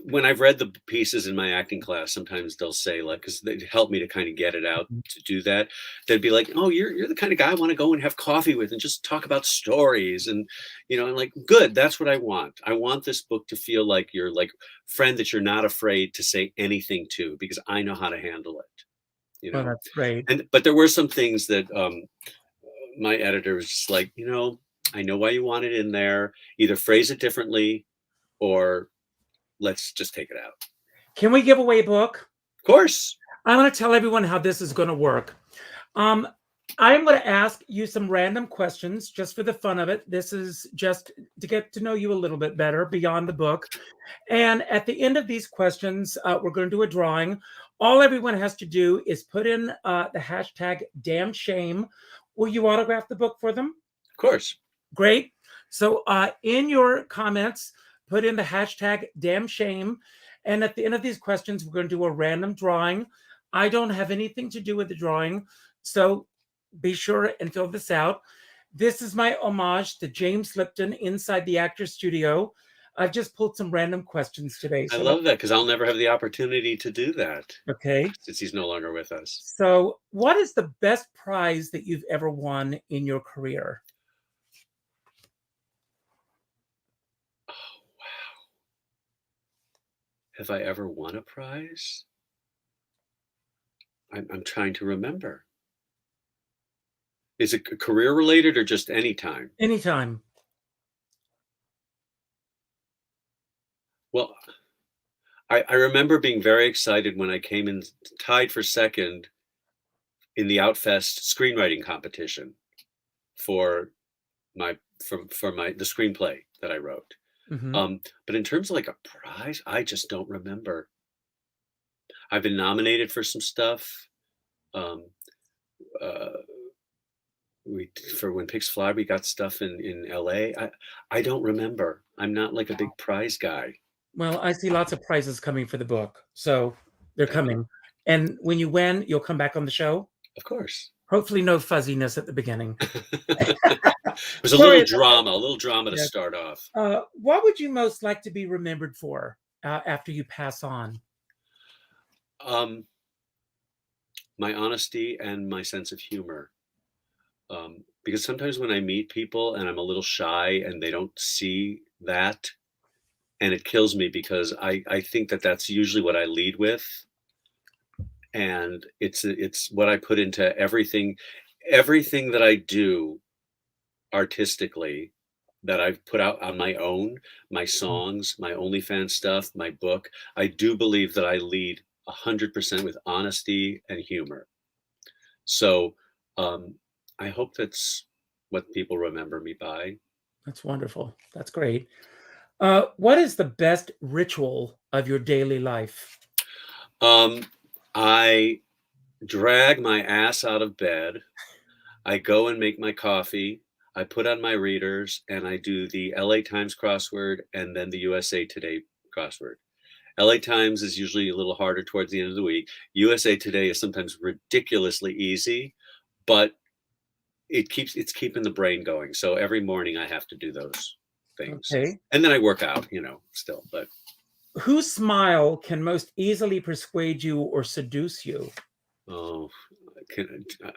when I've read the pieces in my acting class, sometimes they'll say, like, because they help me to kind of get it out Mhm. to do that. They'd be like, "Oh, you're the kind of guy I want to go and have coffee with and just talk about stories." And I'm like, "Good, that's what I want. I want this book to feel like you're like friend that you're not afraid to say anything to because I know how to handle it." You Well, know, that's great. but there were some things that my editor was just like, I know why you want it in there. Either phrase it differently or let's just take it out. Can we give away a book? Of course. I want to tell everyone how this is going to work. Um, I'm going to ask you some random questions just for the fun of it. This is just to get to know you a little bit better beyond the book. And at the end of these questions, we're going to do a drawing. All everyone has to do is put in the hashtag damn shame. Will you autograph the book for them? Of course. Great. So in your comments, put in the hashtag damn shame. And at the end of these questions, we're going to do a random drawing. I don't have anything to do with the drawing. So be sure and fill this out. This is my homage to James Lipton inside the Actors Studio. I've just pulled some random questions today. I So love that because I'll never have the opportunity to do that okay. since he's no longer with us. So what is the best prize that you've ever won in your career? Oh, wow. Have I ever won a prize? I'm trying to remember. Is it career related or just any time? Anytime. Well, I remember being very excited when I came in tied for second in the Outfest screenwriting competition for the screenplay that I wrote. Mhm. But in terms of like a prize, I just don't remember. I've been nominated for some stuff. Um, uh, we for When Pigs Fly, we got stuff in LA. I don't remember. I'm not like a big prize guy. Well, I see lots of prizes coming for the book, so they're Thank you. coming. And when you win, you'll come back on the show? Of course. Hopefully no fuzziness at the beginning. There's a Sorry, little drama to yeah. start off. What would you most like to be remembered for after you pass on? Um, my honesty and my sense of humor. Because sometimes when I meet people and I'm a little shy and they don't see that, and it kills me because I think that that's usually what I lead with, and it's what I put into everything that I do artistically, that I've put out on my own, my songs, my OnlyFans stuff, my book. I do believe that I lead 100% with honesty and humor. So um, I hope that's what people remember me by. That's wonderful. That's great. What is the best ritual of your daily life? Um, I drag my ass out of bed. I go and make my coffee. I put on my readers and I do the LA Times crossword and then the USA Today crossword. LA Times is usually a little harder towards the end of the week. USA Today is sometimes ridiculously easy, but it's keeping the brain going. So every morning I have to do those things. Okay. And then I work out, still, but Whose smile can most easily persuade you or seduce you? oh,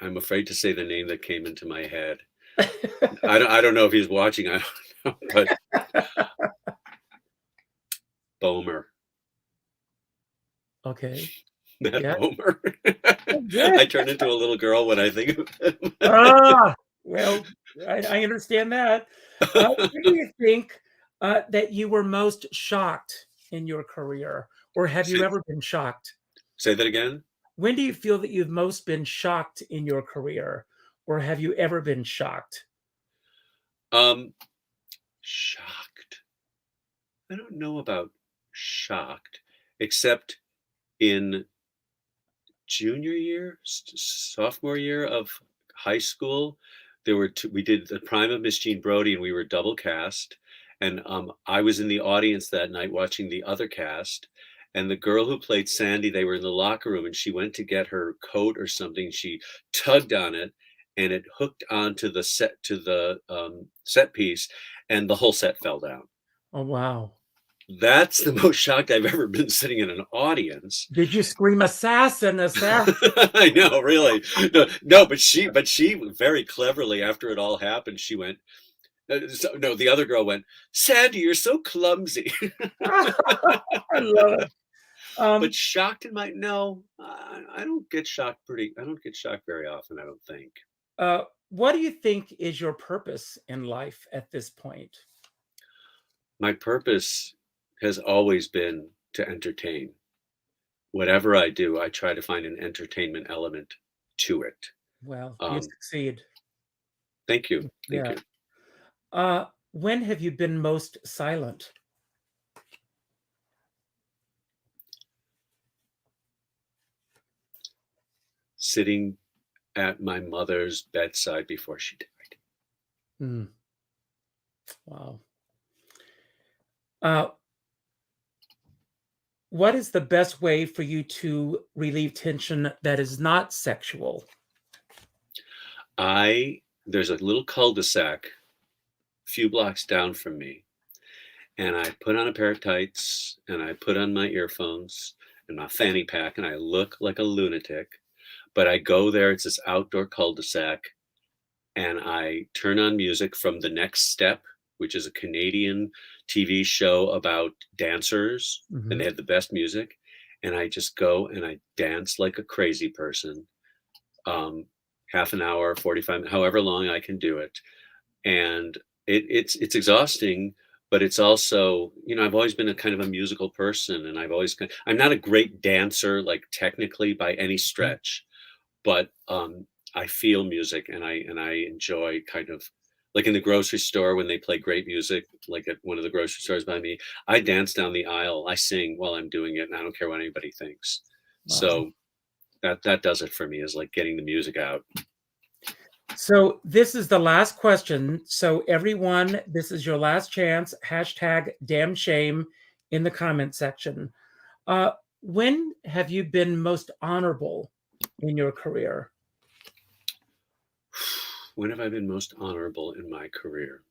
I'm afraid to say the name that came into my head. I don't know if he's watching. I don't know, but Bomer. Okay. Matt Yeah. Bomer. Good. I turn into a little girl when I think of him. Well, I understand that. When do you think that you were most shocked in your career, or have you Say, ever been shocked? say that again. When do you feel that you've most been shocked in your career, or have you ever been shocked? Um, Shocked. I don't know about shocked, except in junior year, sophomore year of high school, we did The Prime of Miss Jean Brodie, and we were double cast. And I was in the audience that night watching the other cast. And the girl who played Sandy, they were in the locker room, and she went to get her coat or something. She tugged on it, and it hooked onto the set piece, and the whole set fell down. Oh, wow. That's the most shocked I've ever been sitting in an audience. Did you scream assassin, assassin? I know, really. No, but she very cleverly, after it all happened, she went, no, the other girl went, Sandy, you're so clumsy. I love it. But shocked in no, I don't get shocked very often, I don't think. What do you think is your purpose in life at this point? My purpose has always been to entertain. Whatever I do, I try to find an entertainment element to it. Well, you succeed. Thank you. Thank you. When have you been most silent? Sitting at my mother's bedside before she died. Wow. What is the best way for you to relieve tension that is not sexual? There's a little cul-de-sac a few blocks down from me, and I put on a pair of tights, and I put on my earphones and my fanny pack, and I look like a lunatic, but I go there. It's this outdoor cul-de-sac, and I turn on music from The Next Step, which is a Canadian TV show about dancers, and they have the best music. And I just go and I dance like a crazy person, half an hour, 45 minutes, however long I can do it. And it's exhausting, but it's also, I've always been a kind of a musical person, and I'm not a great dancer, like technically by any stretch, but I feel music, and I enjoy kind of, like in the grocery store when they play great music, like at one of the grocery stores by me, I dance down the aisle. I sing while I'm doing it, and I don't care what anybody thinks. Wow. So that does it for me, is like getting the music out. So this is the last question. So everyone, this is your last chance. #damnshame in the comment section. When have you been most honorable in your career? When have I been most honorable in my career?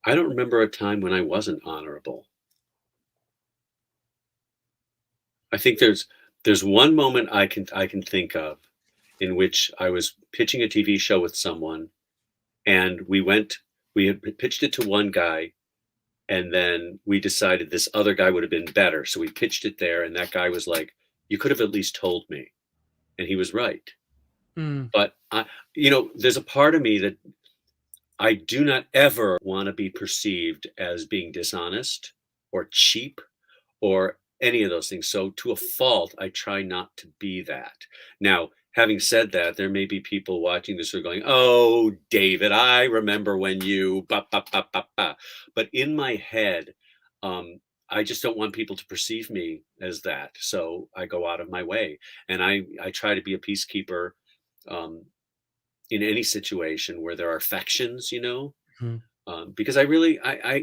I don't remember a time when I wasn't honorable. I think there's one moment I can think of in which I was pitching a TV show with someone, and we had pitched it to one guy, and then we decided this other guy would have been better. So we pitched it there, and that guy was like, "You could have at least told me." And he was right. Mm, But there's a part of me that I do not ever want to be perceived as being dishonest or cheap or any of those things. So to a fault, I try not to be that. Now, having said that, there may be people watching this who are going, "Oh, David, I remember when you ba ba ba ba ba." But in my head, I just don't want people to perceive me as that. So I go out of my way, and I try to be a peacekeeper um, in any situation where there are factions, mhm. because I really,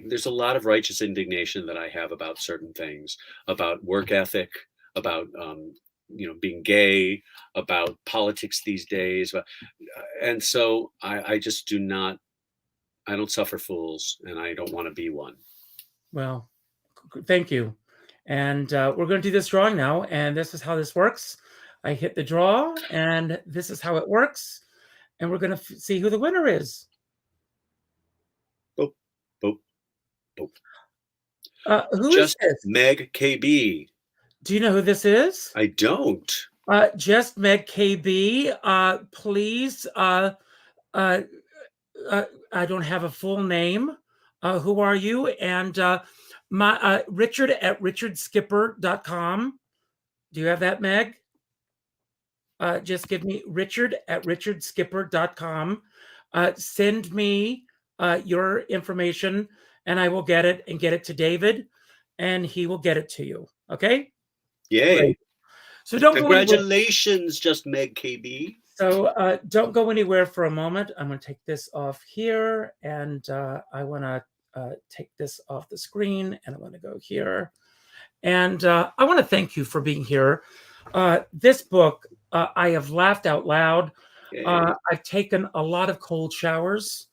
there's a lot of righteous indignation that I have about certain things, about work ethic, about being gay, about politics these days, and so I just do not. I don't suffer fools, and I don't want to be one. Well, thank you. And we're going to do this drawing now. And this is how this works. I hit the draw, and this is how it works. And we're going to see who the winner is. Boop, boop, boop. Who is Just this? Meg KB. Do you know who this is? I don't. Just Meg KB. Please. I don't have a full name. Who are you? And my Richard at richardskipper.com. Do you have that, Meg? Just give me Richard at richardskipper.com. Send me your information, and I will get it and get it to David, and he will get it to you. Okay? Yay. Great. So don't go anywhere. Congratulations, Just Meg KB. So don't go anywhere for a moment. I'm going to take this off here, and I want to take this off the screen, and I want to go here. And I want to thank you for being here. This book, I have laughed out loud. I've taken a lot of cold showers.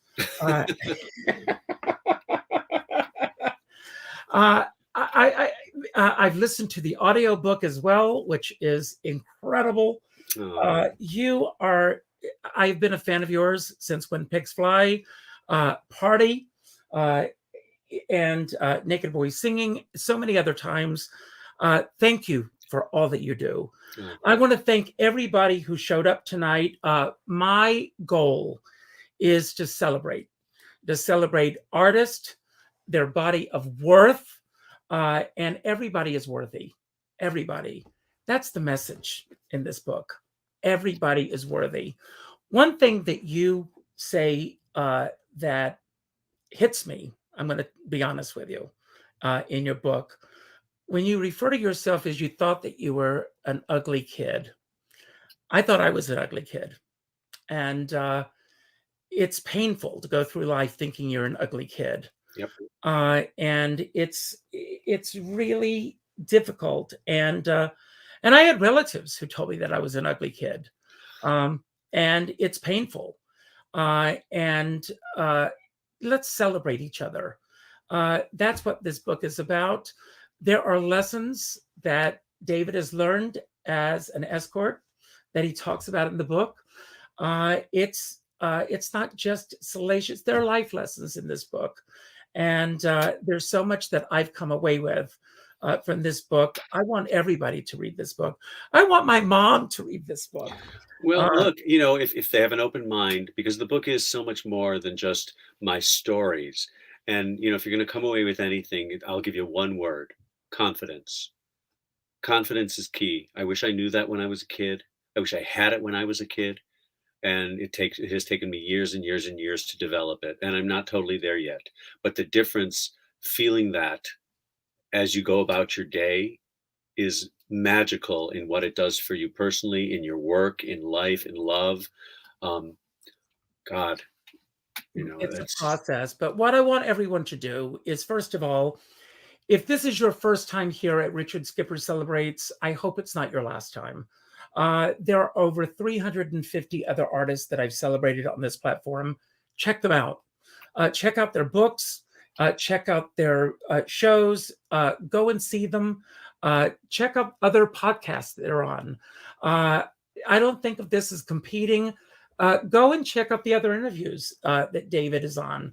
I've listened to the audiobook as well, which is incredible. I've been a fan of yours since When Pigs Fly, Party, and Naked Boys Singing, so many other times. Thank you for all that you do. I want to thank everybody who showed up tonight. My goal is to celebrate artists, their body of worth, and everybody is worthy. Everybody. That's the message in this book. Everybody is worthy. One thing that you say that hits me, I'm going to be honest with you, in your book, when you refer to yourself as you thought that you were an ugly kid. I thought I was an ugly kid. And it's painful to go through life thinking you're an ugly kid. Yep. And it's really difficult. And I had relatives who told me that I was an ugly kid. And it's painful. And let's celebrate each other. That's what this book is about. There are lessons that David has learned as an escort that he talks about in the book. It's not just salacious. There are life lessons in this book. And there's so much that I've come away with from this book. I want everybody to read this book. I want my mom to read this book. Well, look, if they have an open mind, because the book is so much more than just my stories. And, if you're going to come away with anything, I'll give you one word: confidence. Confidence is key. I wish I knew that when I was a kid. I wish I had it when I was a kid. And it has taken me years and years and years to develop it. And I'm not totally there yet. But the difference, feeling that as you go about your day, is magical in what it does for you personally, in your work, in life, in love. God, it's a process. But what I want everyone to do is, first of all, if this is your first time here at Richard Skipper Celebrates, I hope it's not your last time. There are over 350 other artists that I've celebrated on this platform. Check them out. Check out their books. Check out their shows. Go and see them. Check out other podcasts that they're on. I don't think of this as competing. Go and check out the other interviews that David is on.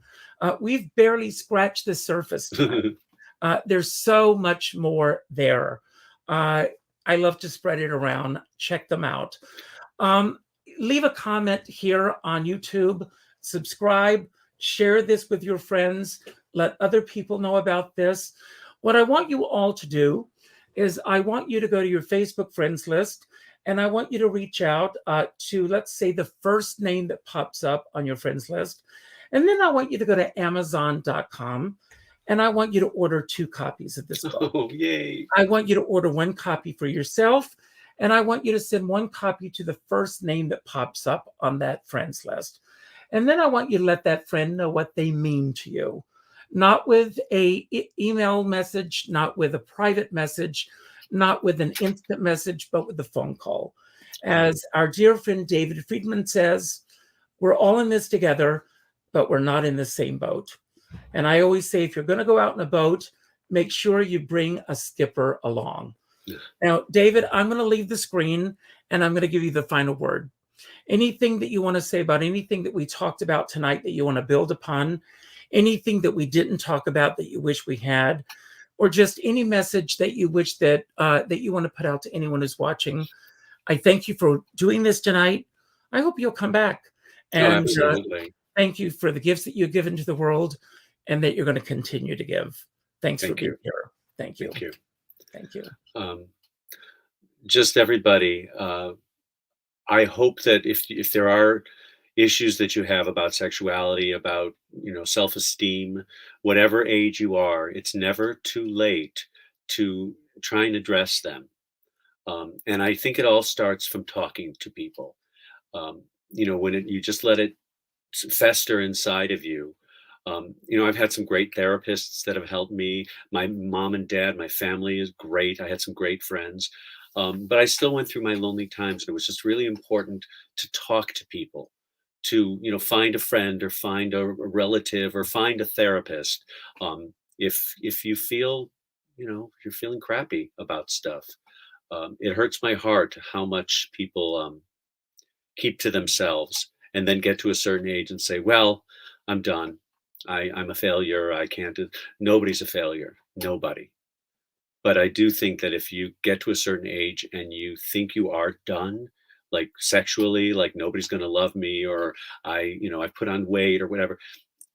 We've barely scratched the surface tonight. There's so much more there. I love to spread it around. Check them out. Leave a comment here on YouTube. Subscribe. Share this with your friends. Let other people know about this. What I want you all to do is I want you to go to your Facebook friends list, and I want you to reach out to, let's say, the first name that pops up on your friends list. And then I want you to go to Amazon.com, and I want you to order 2 copies of this book. Oh, yay. I want you to order 1 copy for yourself, and I want you to send 1 copy to the first name that pops up on that friends list. And then I want you to let that friend know what they mean to you. Not with a email message, not with a private message, not with an instant message, but with a phone call. As our dear friend David Friedman says, we're all in this together, but we're not in the same boat. And I always say, if you're going to go out in a boat, make sure you bring a skipper along. Yeah. Now, David, I'm going to leave the screen, and I'm going to give you the final word. Anything that you want to say about anything that we talked about tonight that you want to build upon, anything that we didn't talk about that you wish we had, or just any message that you wish that that you want to put out to anyone who's watching. I thank you for doing this tonight. I hope you'll come back. And thank you for the gifts that you've given to the world and that you're going to continue to give. Thanks for being here. Thank you. Thank you. Thank you. Just everybody, I hope that if there are issues that you have about sexuality, about, self-esteem, whatever age you are, it's never too late to try and address them. And I think it all starts from talking to people. When you just let it fester inside of you. I've had some great therapists that have helped me. My mom and dad, my family is great. I had some great friends. But I still went through my lonely times, and it was just really important to talk to people, to find a friend or find a relative or find a therapist. If you feel you're feeling crappy about stuff, it hurts my heart how much people keep to themselves and then get to a certain age and say, well, I'm done. I'm a failure. I can't do. Nobody's a failure. Nobody. But I do think that if you get to a certain age and you think you are done, like sexually, like nobody's going to love me, or I put on weight or whatever,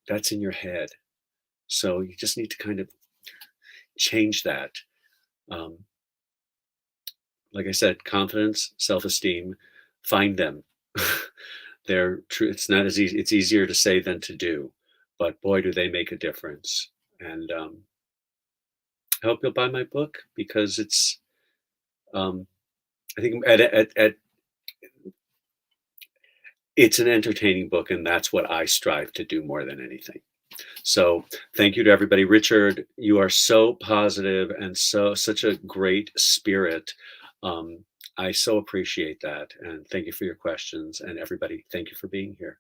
that's in your head. So you just need to kind of change that. Like I said, confidence, self-esteem, find them. They're true. It's not as easy. It's easier to say than to do, but boy, do they make a difference. And I hope you'll buy my book, because it's, I think it's an entertaining book, and that's what I strive to do more than anything. So thank you to everybody. Richard, you are so positive and such a great spirit. I so appreciate that. And thank you for your questions. And everybody, thank you for being here.